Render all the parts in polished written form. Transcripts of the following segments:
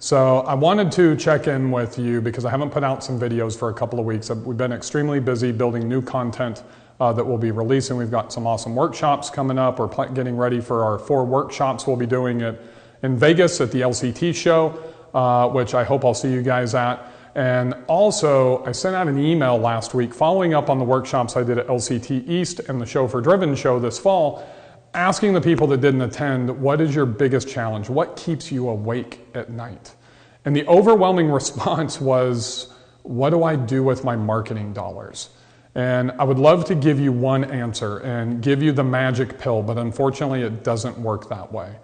So I wanted to check in with you because I haven't put out some videos for a couple of weeks. We've been extremely busy building new content that we'll be releasing. We've got some awesome workshops coming up. We're getting ready for our 4 workshops. We'll be doing it in Vegas at the LCT show, which I hope I'll see you guys at. And also, I sent out an email last week following up on the workshops I did at LCT East and the Show for Driven show this fall, asking the people that didn't attend, what is your biggest challenge? What keeps you awake at night? And the overwhelming response was, what do I do with my marketing dollars? And I would love to give you one answer and give you the magic pill, but unfortunately it doesn't work that way.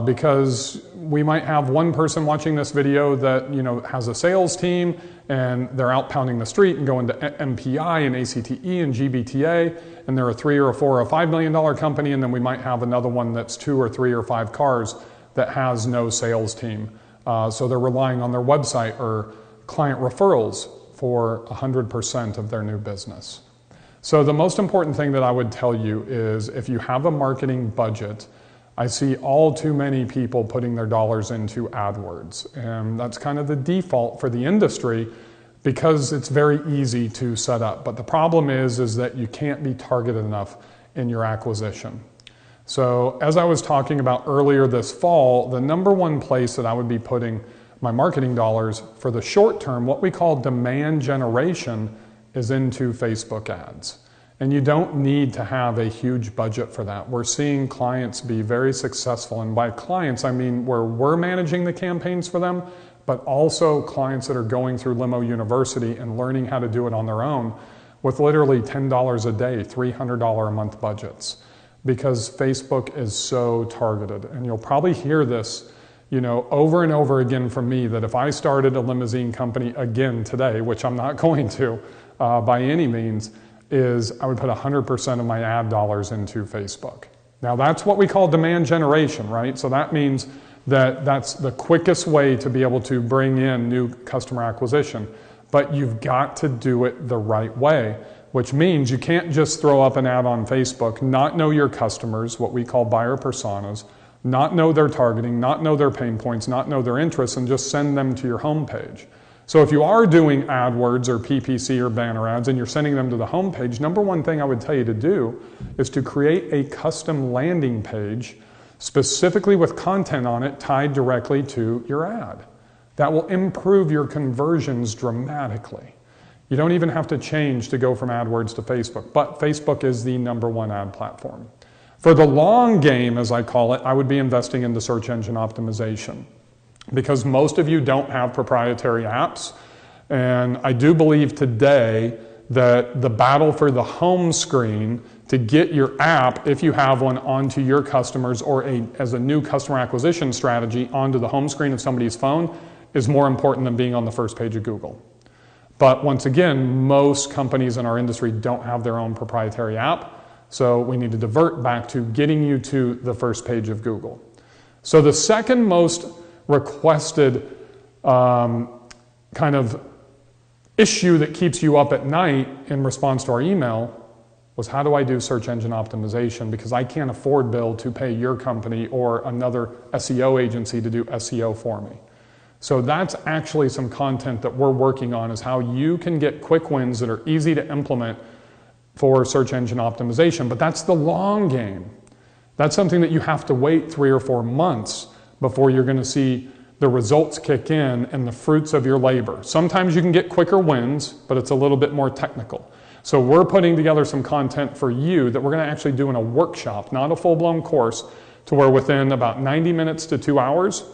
Because we might have one person watching this video that has a sales team and they're out pounding the street and going to MPI and ACTE and GBTA, and they're a 3 or a 4 or a $5 million company, and then we might have another one that's 2 or 3 or 5 cars that has no sales team. So they're relying on their website or client referrals for 100% of their new business. So the most important thing that I would tell you is if you have a marketing budget, I see all too many people putting their dollars into AdWords, and that's kind of the default for the industry because it's very easy to set up. But the problem is that you can't be targeted enough in your acquisition. So as I was talking about earlier this fall, the number one place that I would be putting my marketing dollars for the short term, what we call demand generation, is into Facebook ads. And you don't need to have a huge budget for that. We're seeing clients be very successful. And by clients, I mean where we're managing the campaigns for them, but also clients that are going through LIMO University and learning how to do it on their own with literally $10 a day, $300 a month budgets, because Facebook is so targeted. And you'll probably hear this over and over again from me, that if I started a limousine company again today, which I'm not going to by any means, is I would put 100% of my ad dollars into Facebook. Now that's what we call demand generation, right? So that means that that's the quickest way to be able to bring in new customer acquisition. But you've got to do it the right way, which means you can't just throw up an ad on Facebook, not know your customers, what we call buyer personas, not know their targeting, not know their pain points, not know their interests, and just send them to your homepage. So if you are doing AdWords or PPC or banner ads and you're sending them to the homepage, number one thing I would tell you to do is to create a custom landing page specifically with content on it tied directly to your ad. That will improve your conversions dramatically. You don't even have to change to go from AdWords to Facebook, but Facebook is the number one ad platform. For the long game, as I call it, I would be investing in the search engine optimization, because most of you don't have proprietary apps. And I do believe today that the battle for the home screen to get your app, if you have one, onto your customers or as a new customer acquisition strategy onto the home screen of somebody's phone is more important than being on the first page of Google. But once again, most companies in our industry don't have their own proprietary app. So we need to divert back to getting you to the first page of Google. So the second most requested kind of issue that keeps you up at night in response to our email was, how do I do search engine optimization? Because I can't afford, Bill, to pay your company or another SEO agency to do SEO for me. So that's actually some content that we're working on, is how you can get quick wins that are easy to implement for search engine optimization. But that's the long game. That's something that you have to wait 3 or 4 months before you're going to see the results kick in and the fruits of your labor. Sometimes you can get quicker wins, but it's a little bit more technical. So we're putting together some content for you that we're going to actually do in a workshop, not a full-blown course, to where within about 90 minutes to 2 hours,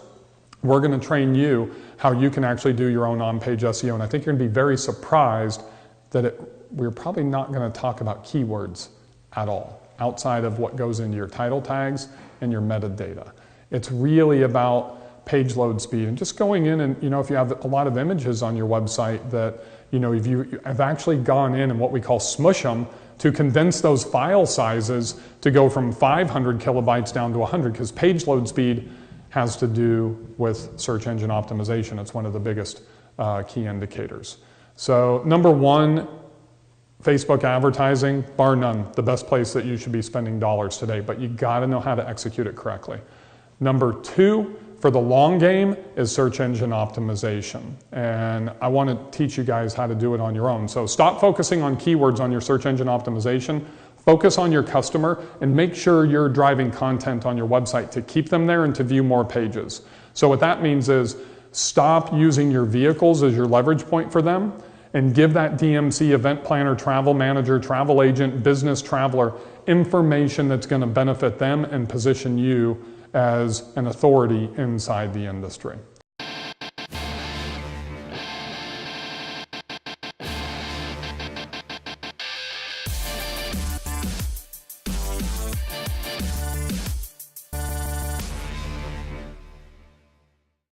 we're going to train you how you can actually do your own on-page SEO. And I think you're going to be very surprised that we're probably not going to talk about keywords at all, outside of what goes into your title tags and your metadata. It's really about page load speed and just going in and, if you have a lot of images on your website that, if you have actually gone in and what we call smush them to condense those file sizes to go from 500 kilobytes down to 100, because page load speed has to do with search engine optimization. It's one of the biggest key indicators. So number one, Facebook advertising, bar none, the best place that you should be spending dollars today, but you got to know how to execute it correctly. Number two, for the long game is search engine optimization. And I want to teach you guys how to do it on your own. So stop focusing on keywords on your search engine optimization. Focus on your customer and make sure you're driving content on your website to keep them there and to view more pages. So what that means is stop using your vehicles as your leverage point for them and give that DMC, event planner, travel manager, travel agent, business traveler information that's going to benefit them and position you as an authority inside the industry.